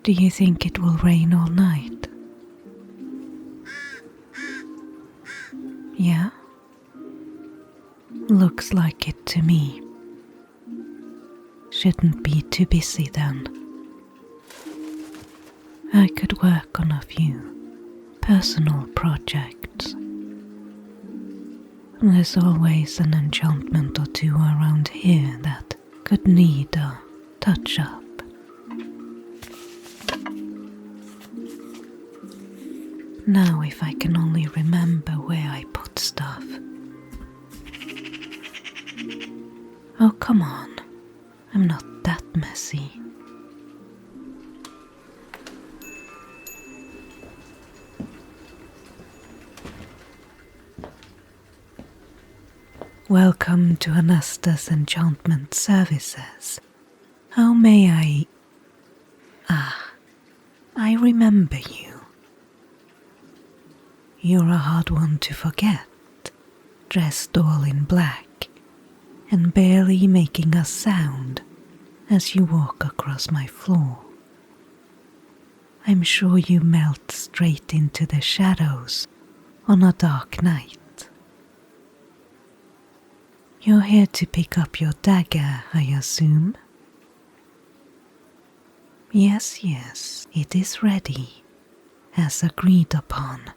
Do you think it will rain all night? Yeah? Looks like it to me. Shouldn't be too busy then. I could work on a few personal projects. There's always an enchantment or two around here that could need a touch-up. Now if I can only remember where I put stuff. Oh, come on. I'm not that messy. Welcome to Anasta's enchantment services. How may I... I remember you. You're a hard one to forget, dressed all in black, and barely making a sound as you walk across my floor. I'm sure you melt straight into the shadows on a dark night. You're here to pick up your dagger, I assume? Yes, it is ready, as agreed upon.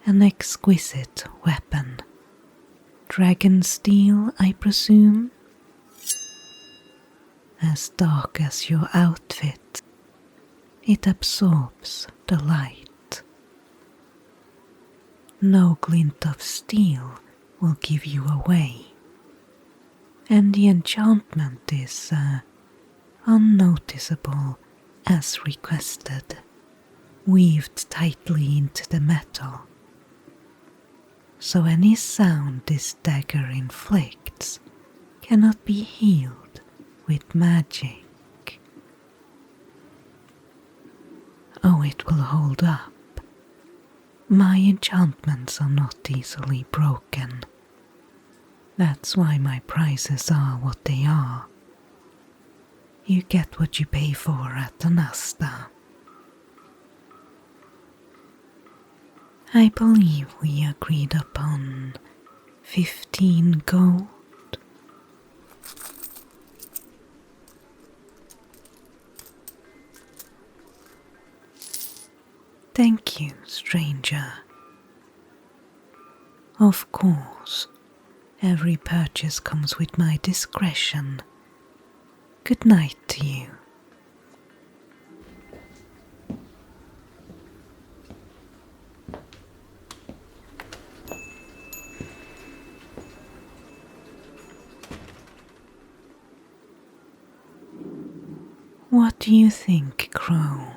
An exquisite weapon. Dragon steel, I presume? As dark as your outfit, it absorbs the light. No glint of steel will give you away, and the enchantment is unnoticeable as requested, weaved tightly into the metal. So any sound this dagger inflicts cannot be healed with magic. Oh, it will hold up. My enchantments are not easily broken. That's why my prices are what they are. You get what you pay for at Anasta. I believe we agreed upon 15 gold. Thank you, stranger. Of course, every purchase comes with my discretion. Good night to you. What do you think, Crow?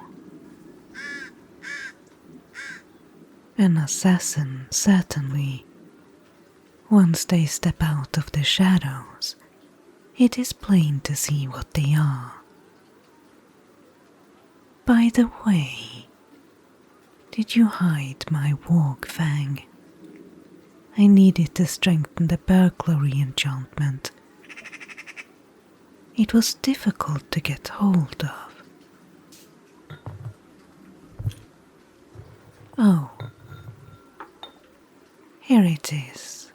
An assassin, certainly. Once they step out of the shadows, it is plain to see what they are. By the way, did you hide my warg fang? I need it to strengthen the burglary enchantment. It was difficult to get hold of. Oh, here it is.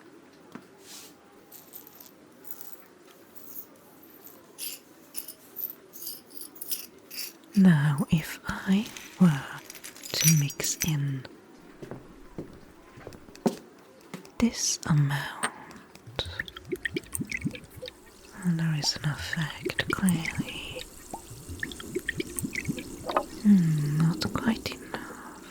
Now, if I were to mix in this amount, and there is an effect, clearly. Not quite enough.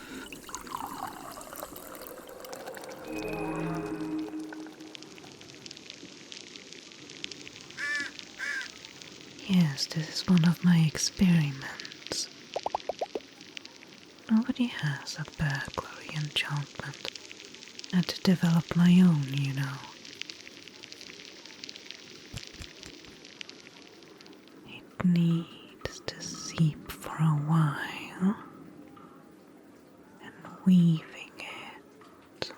Yes, this is one of my experiments. Nobody has a burglary enchantment. I had to develop my own, you know. It needs to seep for a while, and weaving it.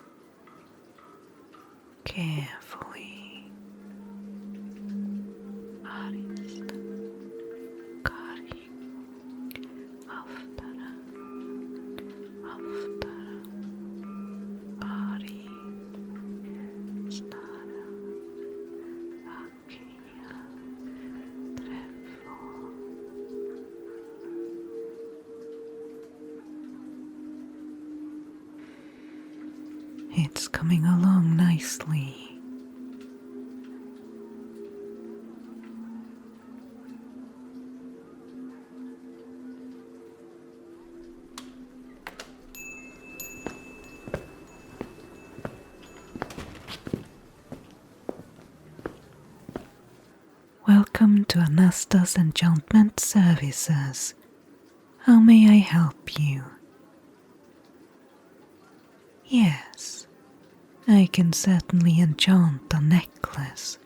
coming along nicely. Welcome to Anasta's Enchantment Services. How may I help you? Yes, I can certainly enchant a necklace.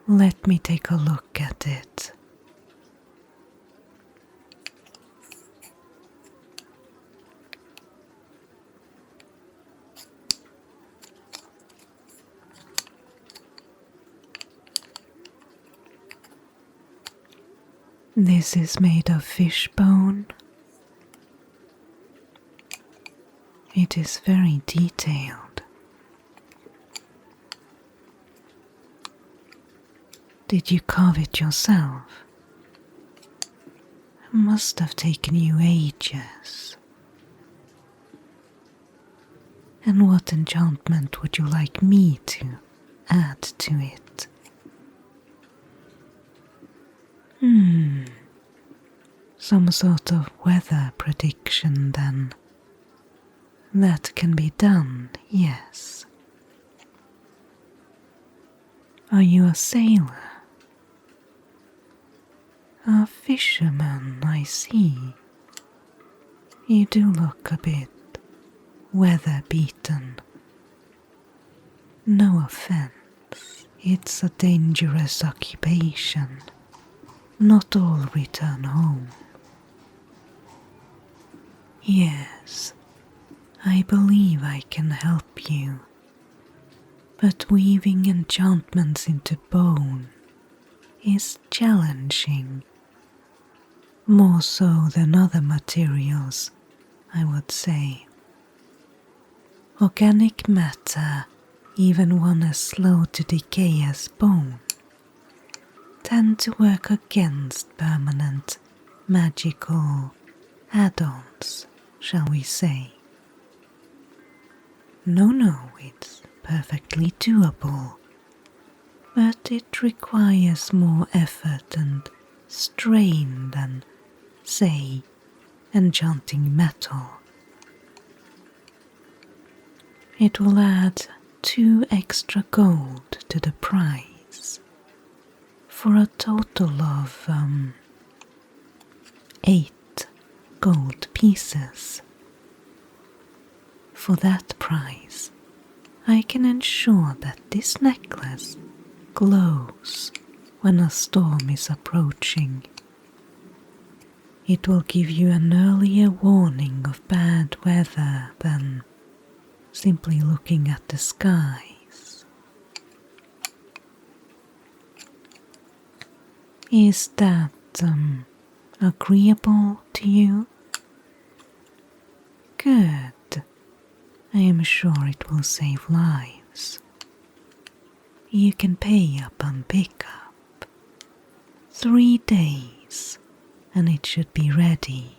Let me take a look at it. This is made of fish bone. It is very detailed. Did you carve it yourself? It must have taken you ages. And what enchantment would you like me to add to it? Some sort of weather prediction then. That can be done, yes. Are you a sailor? A fisherman, I see. You do look a bit weather-beaten. No offense, it's a dangerous occupation. Not all return home. Yes, I believe I can help you, but weaving enchantments into bone is challenging, more so than other materials, I would say. Organic matter, even one as slow to decay as bone, tend to work against permanent magical add-ons, shall we say. No, it's perfectly doable, but it requires more effort and strain than, say, enchanting metal. It will add 2 extra gold to the price, for a total of 8 gold pieces. For that price, I can ensure that this necklace glows when a storm is approaching. It will give you an earlier warning of bad weather than simply looking at the skies. Is that agreeable to you? Good. I am sure it will save lives. You can pay up on pickup. 3 days, and it should be ready.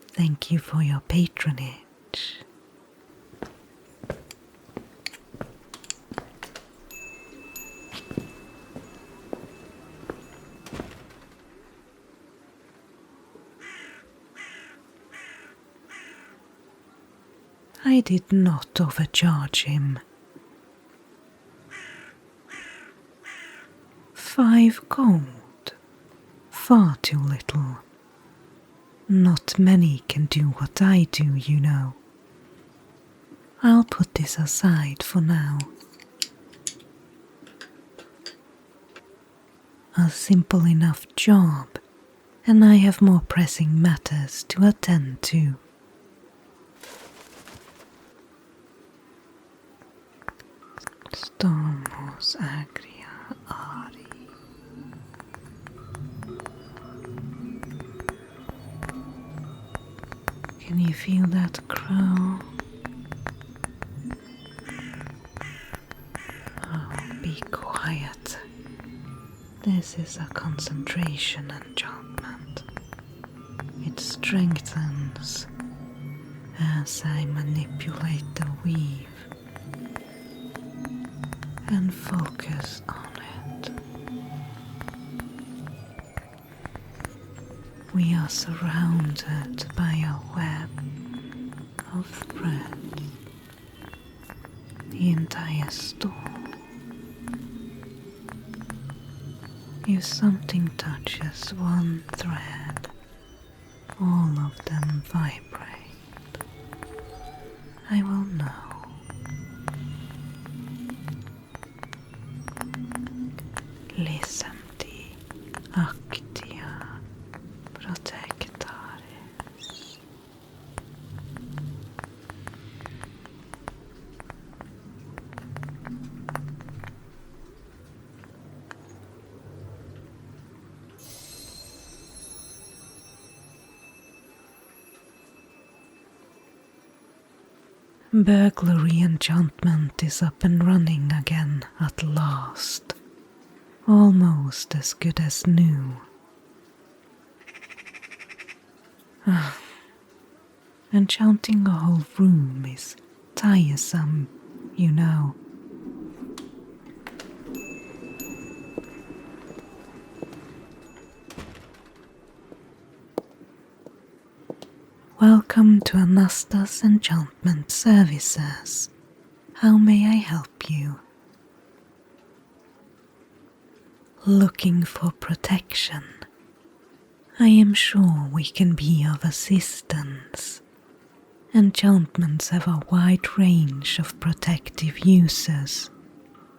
Thank you for your patronage. I did not overcharge him. 5 gold. Far too little. Not many can do what I do, you know. I'll put this aside for now. A simple enough job, and I have more pressing matters to attend to. Stormos agria ari. Can you feel that crow? Oh, be quiet. This is a concentration enchantment. It strengthens as I manipulate the weave and focus on it. We are surrounded by a web of thread. The entire store. If something touches one thread, all of them vibrate. I will know. Lisämti aktia protectaris. Burglary enchantment is up and running again at last. Almost as good as new. Enchanting a whole room is tiresome, you know. Welcome to Anasta's enchantment services. How may I help you? Looking for protection. I am sure we can be of assistance. Enchantments have a wide range of protective uses,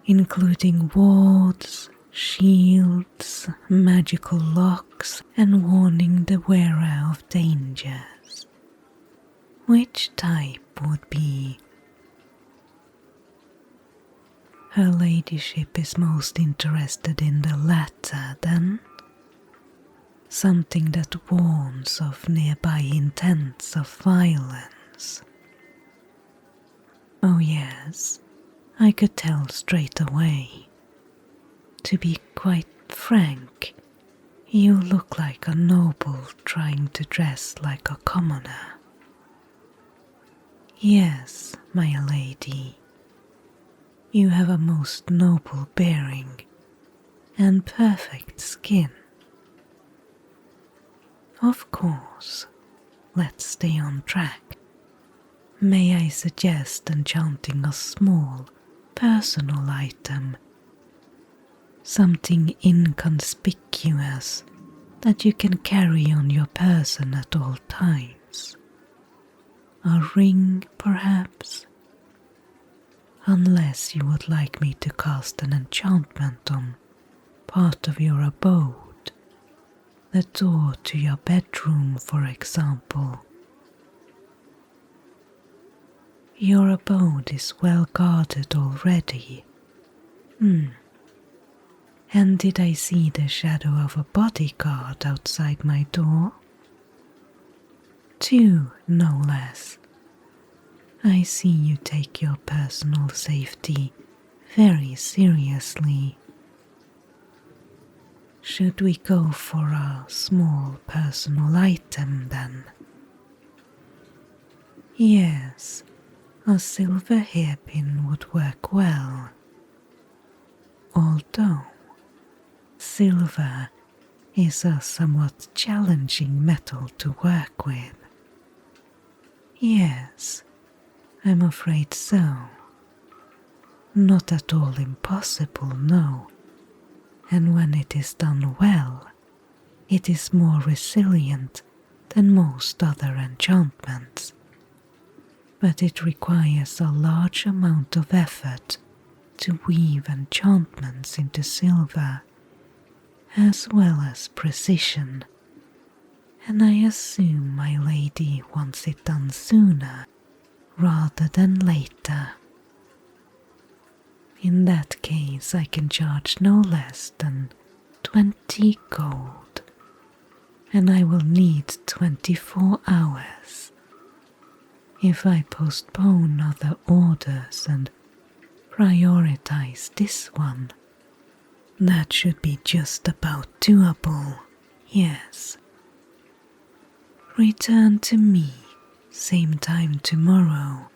including wards, shields, magical locks, and warning the wearer of dangers. Which type would be? Her ladyship is most interested in the latter, then? Something that warns of nearby intents of violence. Oh yes, I could tell straight away. To be quite frank, you look like a noble trying to dress like a commoner. Yes, my lady, you have a most noble bearing and perfect skin. Of course, let's stay on track. May I suggest enchanting a small, personal item? Something inconspicuous that you can carry on your person at all times. A ring, perhaps? Unless you would like me to cast an enchantment on part of your abode. The door to your bedroom, for example. Your abode is well guarded already. And did I see the shadow of a bodyguard outside my door? 2, no less. I see you take your personal safety very seriously. Should we go for a small personal item then? Yes, a silver hairpin would work well. Although silver is a somewhat challenging metal to work with. Yes, I'm afraid so. Not at all impossible, no. And when it is done well, it is more resilient than most other enchantments. But it requires a large amount of effort to weave enchantments into silver, as well as precision, and I assume my lady wants it done sooner rather than later. In that case, I can charge no less than 20 gold, and I will need 24 hours. If I postpone other orders and prioritize this one, that should be just about doable, yes. Return to me, same time tomorrow,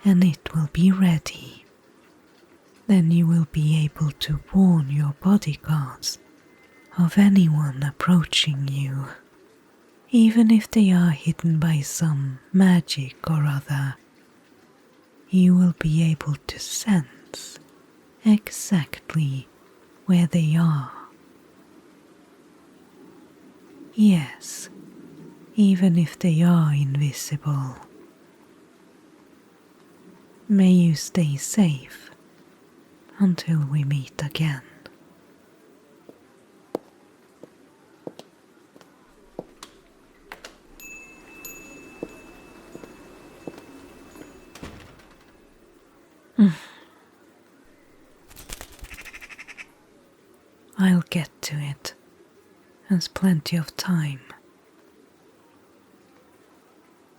and it will be ready. Then you will be able to warn your bodyguards of anyone approaching you, even if they are hidden by some magic or other. You will be able to sense exactly where they are. Yes, even if they are invisible. May you stay safe until we meet again. I'll get to it. There's plenty of time.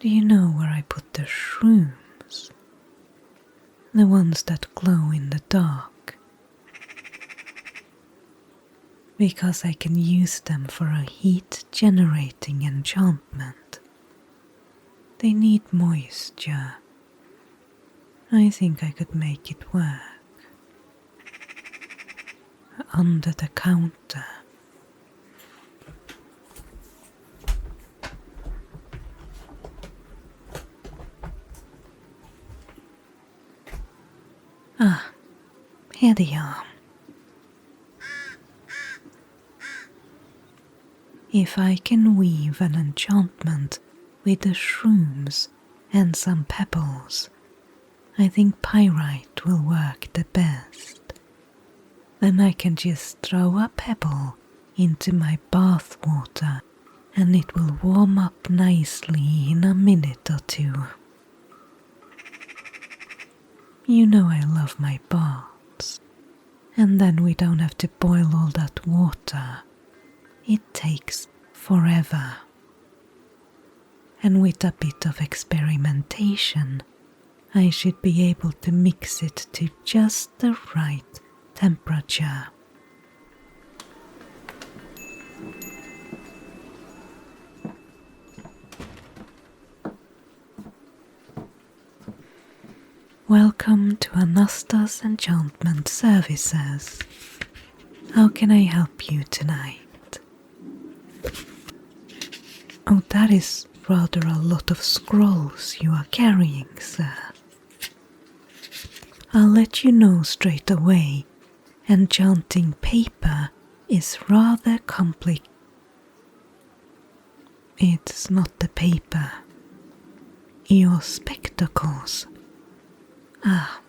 Do you know where I put the shrooms? The ones that glow in the dark. Because I can use them for a heat-generating enchantment. They need moisture. I think I could make it work. Under the counter. Ah, here they are. If I can weave an enchantment with the shrooms and some pebbles, I think pyrite will work the best. Then I can just throw a pebble into my bath water and it will warm up nicely in a minute or two. You know I love my baths. And then we don't have to boil all that water. It takes forever. And with a bit of experimentation, I should be able to mix it to just the right temperature. Welcome to Anasta's Enchantment Services. How can I help you tonight? Oh, that is rather a lot of scrolls you are carrying, sir. I'll let you know straight away. Enchanting paper is rather complicated. It's not the paper. Your spectacles. Ah,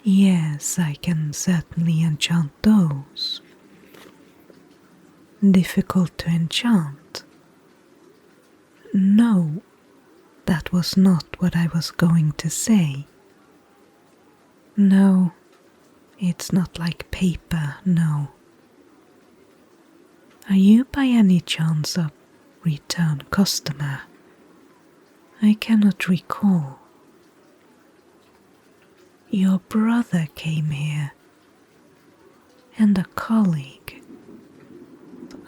yes, I can certainly enchant those. Difficult to enchant? No, that was not what I was going to say. No, it's not like paper, no. Are you by any chance a return customer? I cannot recall. Your brother came here, and a colleague,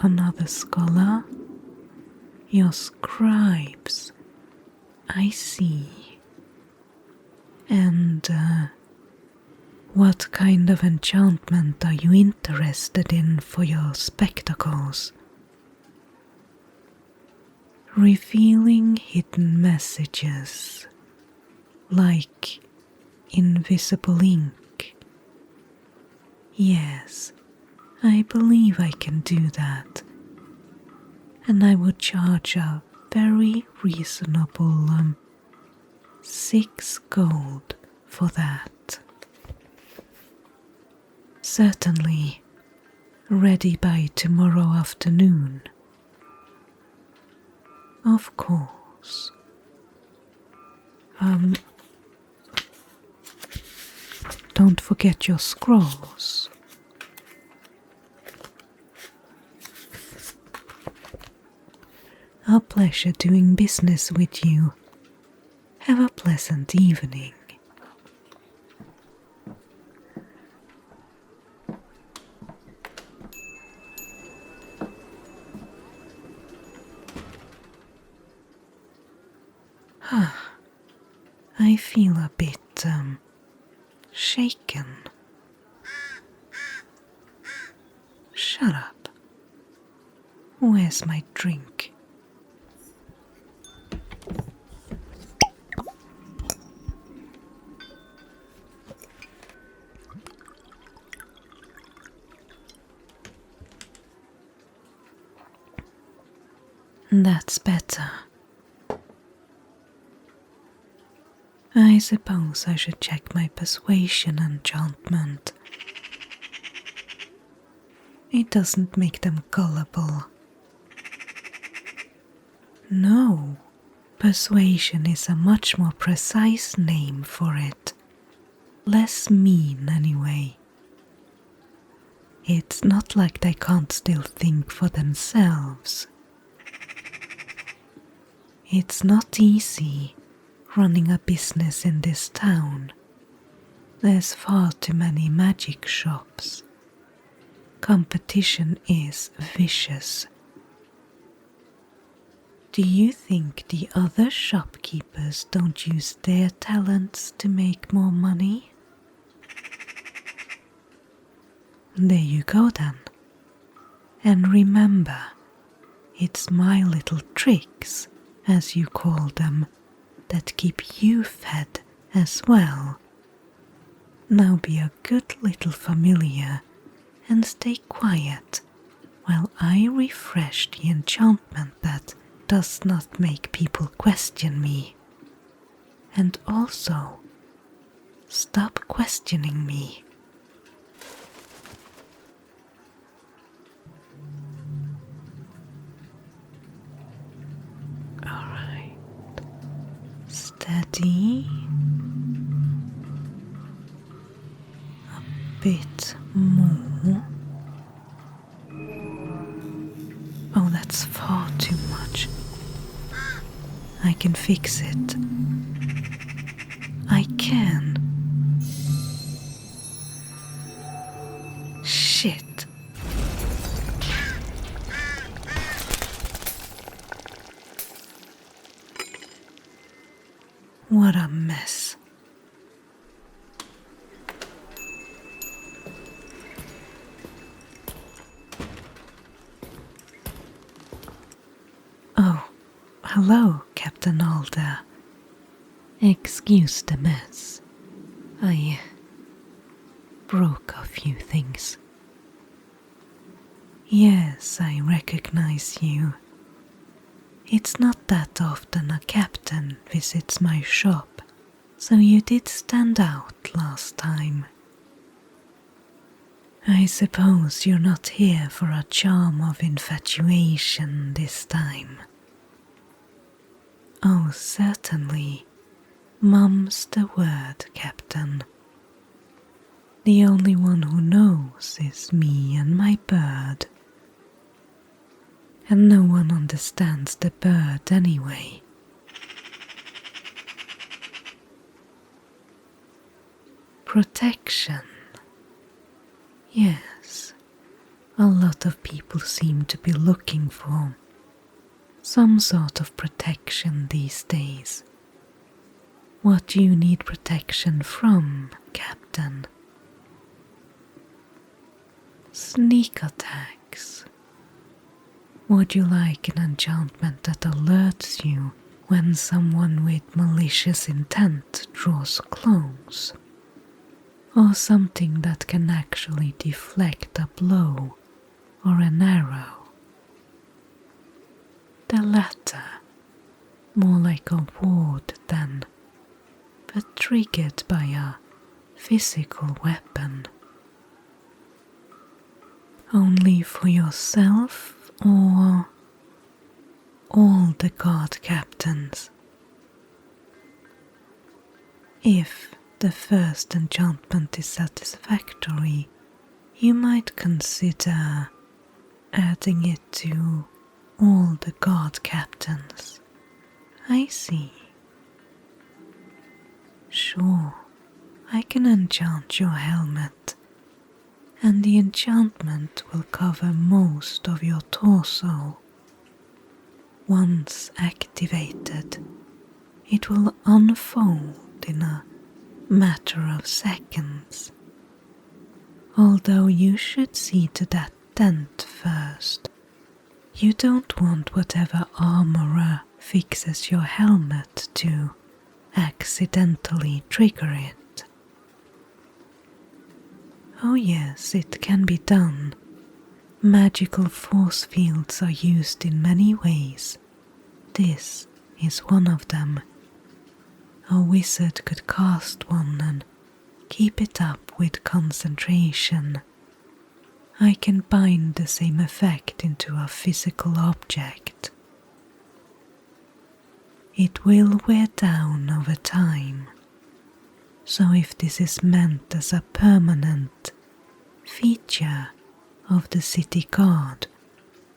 another scholar, your scribes, I see. And what kind of enchantment are you interested in for your spectacles? Revealing hidden messages, like invisible ink. Yes, I believe I can do that, and I would charge a very reasonable 6 gold for that. Certainly, ready by tomorrow afternoon. Of course. Don't forget your scrolls. A pleasure doing business with you. Have a pleasant evening. I feel a bit shaken. Shut up. Where's my drink? That's better. I suppose I should check my persuasion enchantment. It doesn't make them gullible. No, persuasion is a much more precise name for it. Less mean, anyway. It's not like they can't still think for themselves. It's not easy running a business in this town. There's far too many magic shops. Competition is vicious. Do you think the other shopkeepers don't use their talents to make more money? There you go then. And remember, it's my little tricks, as you call them, that keep you fed as well. Now be a good little familiar and stay quiet while I refresh the enchantment that does not make people question me. And also, stop questioning me. Alright. Steady. A bit more. Oh, that's far too much. I can fix it. I can. Shit. What a mess. Oh, hello, Captain Alder. Excuse the mess. I broke a few things. Yes, I recognize you. It's not that often a captain visits my shop, so you did stand out last time. I suppose you're not here for a charm of infatuation this time. Oh, certainly. Mum's the word, Captain. The only one who knows is me and my bird. And no one understands the bird anyway. Protection. Yes, a lot of people seem to be looking for some sort of protection these days. What do you need protection from, Captain? Sneak attacks. Would you like an enchantment that alerts you when someone with malicious intent draws close? Or something that can actually deflect a blow or an arrow? The latter, more like a ward then, but triggered by a physical weapon. Only for yourself or all the guard captains? If the first enchantment is satisfactory, you might consider adding it to all the guard captains. I see. Sure, I can enchant your helmet, and the enchantment will cover most of your torso. Once activated, it will unfold in a matter of seconds. Although you should see to that dent first. You don't want whatever armorer fixes your helmet to accidentally trigger it. Oh yes, it can be done. Magical force fields are used in many ways. This is one of them. A wizard could cast one and keep it up with concentration. I can bind the same effect into a physical object. It will wear down over time, so if this is meant as a permanent feature of the city guard,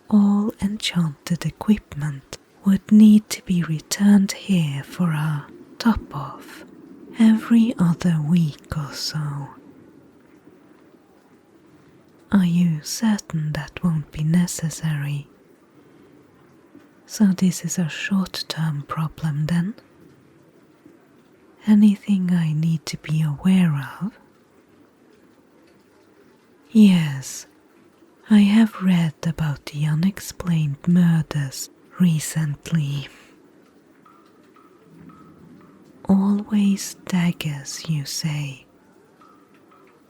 all enchanted equipment would need to be returned here for a top-off every other week or so. Are you certain that won't be necessary? So this is a short-term problem then? Anything I need to be aware of? Yes, I have read about the unexplained murders recently. Always daggers, you say,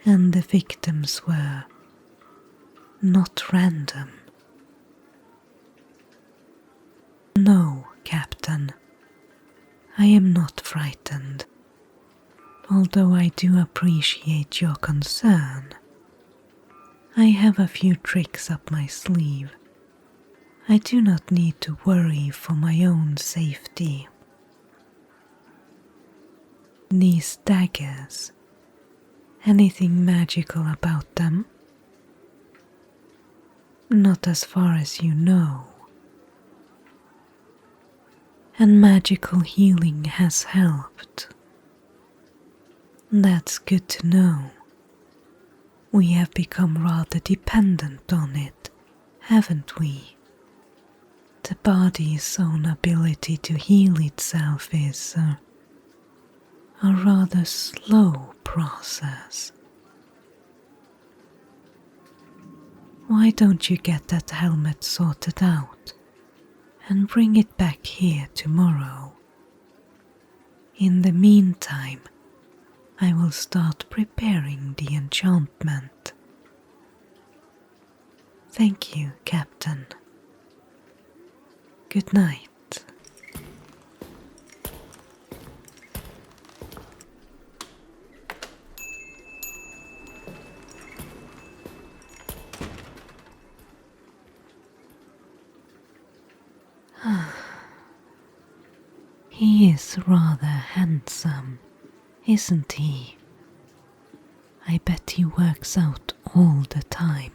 and the victims were not random. No, Captain, I am not frightened, although I do appreciate your concern. I have a few tricks up my sleeve. I do not need to worry for my own safety. These daggers, anything magical about them? Not as far as you know. And magical healing has helped. That's good to know. We have become rather dependent on it, haven't we? The body's own ability to heal itself is a rather slow process. Why don't you get that helmet sorted out and bring it back here tomorrow? In the meantime, I will start preparing the enchantment. Thank you, Captain. Good night. He is rather handsome, isn't he? I bet he works out all the time.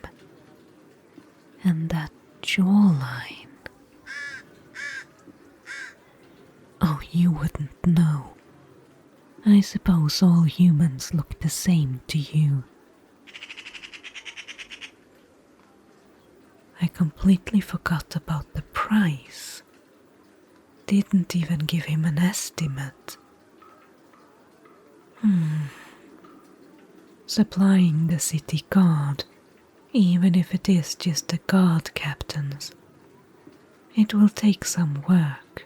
And that jawline. Oh, you wouldn't know. I suppose all humans look the same to you. I completely forgot about the price. Didn't even give him an estimate. Supplying the city guard, even if it is just the guard captains, it will take some work.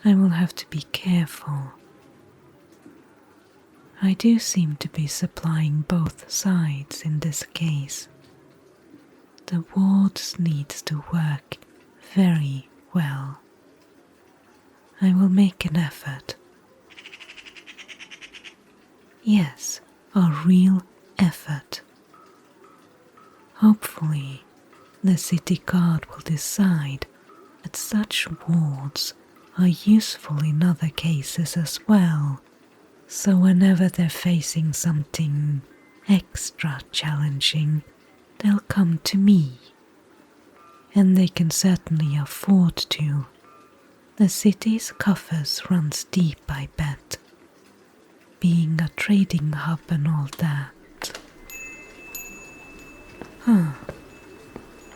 I will have to be careful. I do seem to be supplying both sides in this case. The wards needs to work very well. I will make an effort. Yes, a real effort. Hopefully, the city guard will decide that such wards are useful in other cases as well, so whenever they're facing something extra challenging, they'll come to me. And they can certainly afford to. The city's coffers runs deep, I bet, being a trading hub and all that.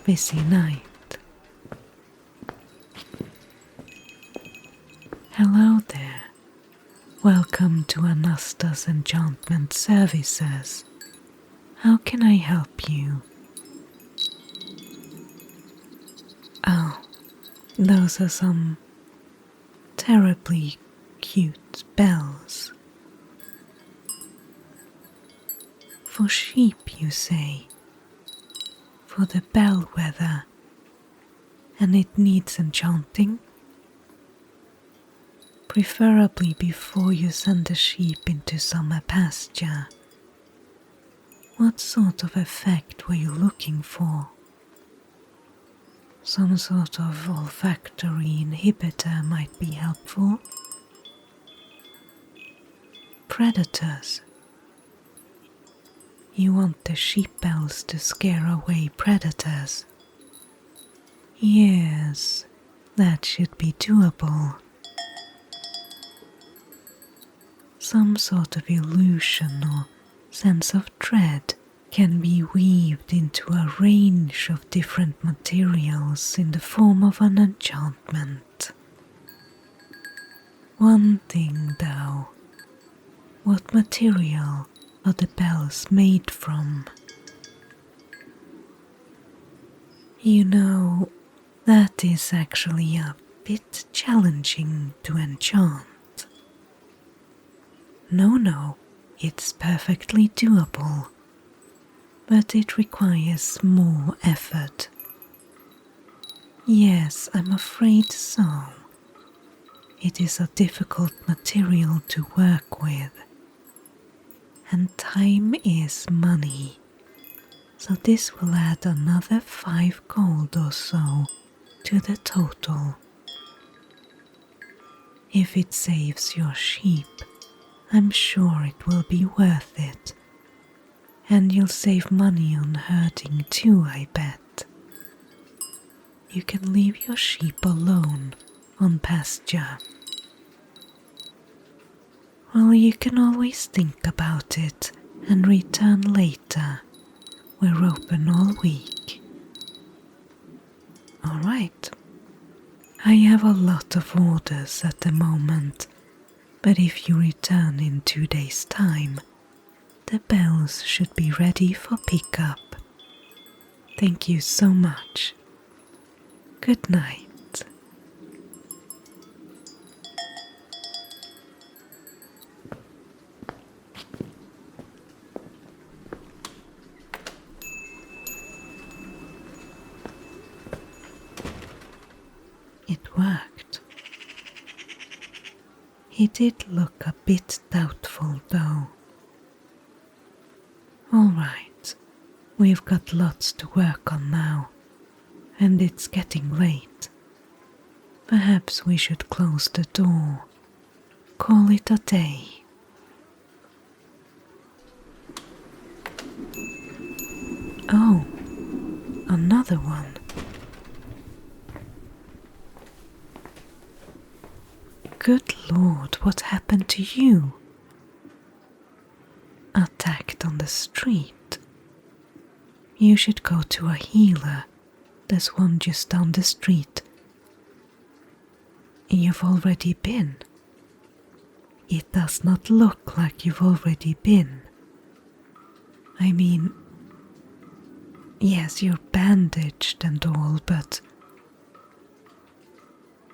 Busy night. Hello there. Welcome Welcome to Anasta's enchantment services. How can I help you? Oh, those are some terribly cute bells. For sheep, you say? For the bellwether, and it needs enchanting? Preferably before you send the sheep into summer pasture. What sort of effect were you looking for? Some sort of olfactory inhibitor might be helpful. Predators. You want the sheep bells to scare away predators? Yes, that should be doable. Some sort of illusion or sense of dread can be weaved into a range of different materials in the form of an enchantment. One thing though, what material are the bells made from? You know, that is actually a bit challenging to enchant. No, it's perfectly doable, but it requires more effort. Yes, I'm afraid so. It is a difficult material to work with, and time is money, so this will add another 5 gold or so to the total. If it saves your sheep, I'm sure it will be worth it. And you'll save money on herding too, I bet. You can leave your sheep alone on pasture. Well, you can always think about it and return later. We're open all week. Alright. I have a lot of orders at the moment, but if you return in 2 days' time, the bells should be ready for pickup. Thank you so much. Good night. It worked. He did look a bit doubtful though. Alright, we've got lots to work on now, and it's getting late. Perhaps we should close the door. Call it a day. Oh, another one. Good Lord, what happened to you? Attacked on the street. You should go to a healer. There's one just down the street. You've already been. It does not look like you've already been. I mean, yes, you're bandaged and all, but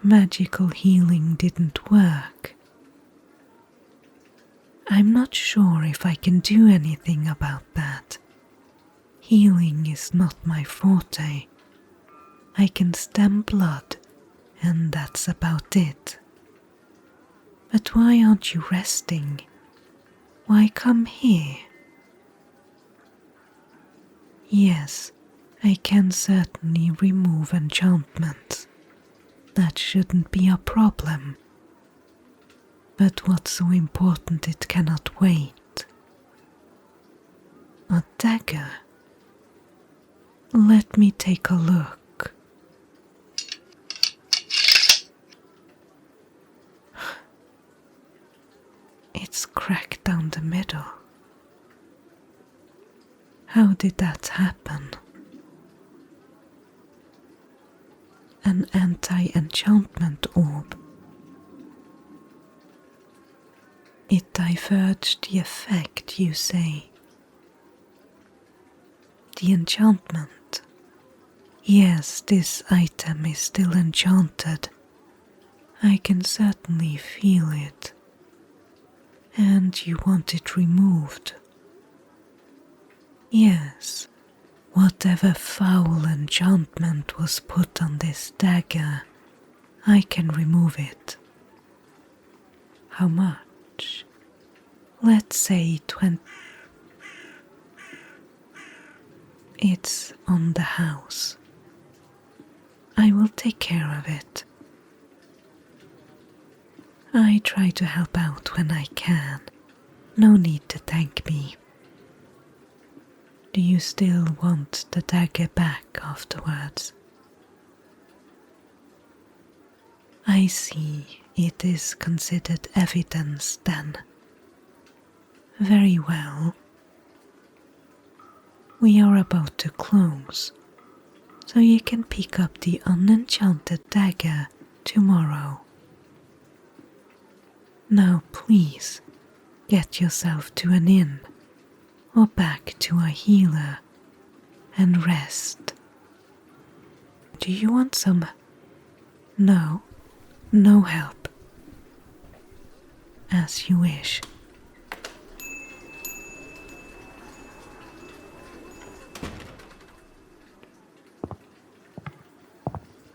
magical healing didn't work. I'm not sure if I can do anything about that. Healing is not my forte. I can stem blood, and that's about it. But why aren't you resting? Why come here? Yes, I can certainly remove enchantments. That shouldn't be a problem. But what's so important it cannot wait? A dagger? Let me take a look. It's cracked down the middle. How did that happen? An anti-enchantment orb. It diverged the effect, you say? The enchantment. Yes, this item is still enchanted. I can certainly feel it. And you want it removed? Yes, whatever foul enchantment was put on this dagger, I can remove it. How much? Let's say 20. It's on the house. I will take care of it. I try to help out when I can. No need to thank me. Do you still want the dagger back afterwards? I see, it is considered evidence then. Very well. We are about to close, so you can pick up the unenchanted dagger tomorrow. Now please, get yourself to an inn, or back to a healer, and rest. Do you want some? No, no help. As you wish.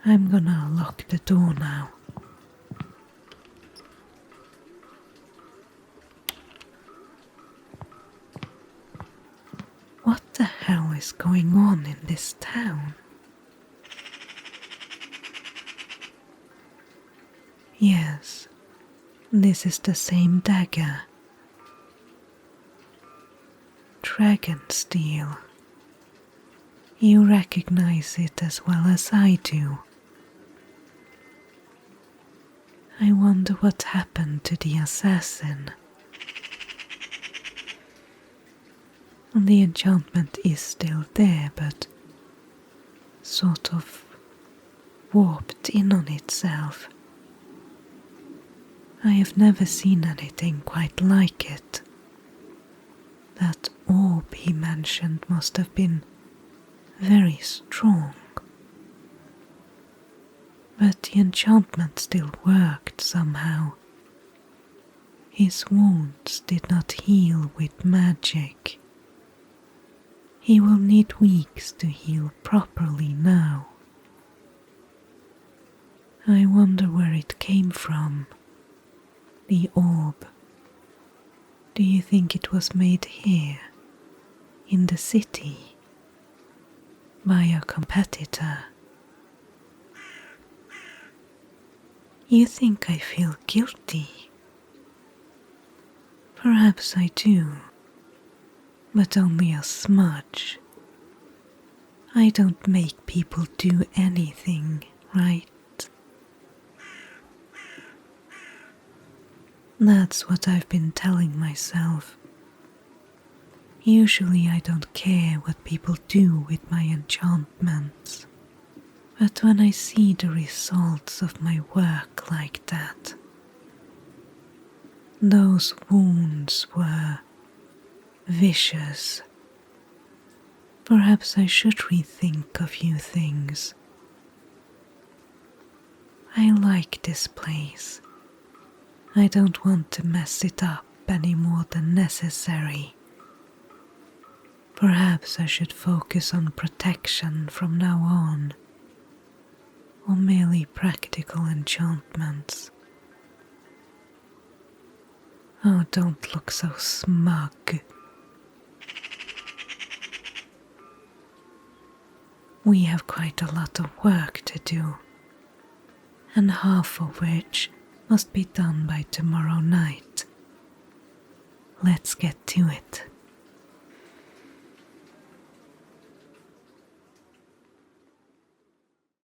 I'm gonna lock the door now. What the hell is going on in this town? Yes, this is the same dagger. Dragon steel. You recognize it as well as I do. I wonder what happened to the assassin. The enchantment is still there, but sort of warped in on itself. I have never seen anything quite like it. That orb he mentioned must have been very strong. But the enchantment still worked somehow. His wounds did not heal with magic. He will need weeks to heal properly now. I wonder where it came from. The orb. Do you think it was made here, in the city, by a competitor? You think I feel guilty? Perhaps I do, but only a smudge. I don't make people do anything, right? That's what I've been telling myself. Usually I don't care what people do with my enchantments, but when I see the results of my work like that, those wounds were vicious. Perhaps I should rethink a few things. I like this place. I don't want to mess it up any more than necessary. Perhaps I should focus on protection from now on, or merely practical enchantments. Oh, don't look so smug. We have quite a lot of work to do, and half of which must be done by tomorrow night. Let's get to it.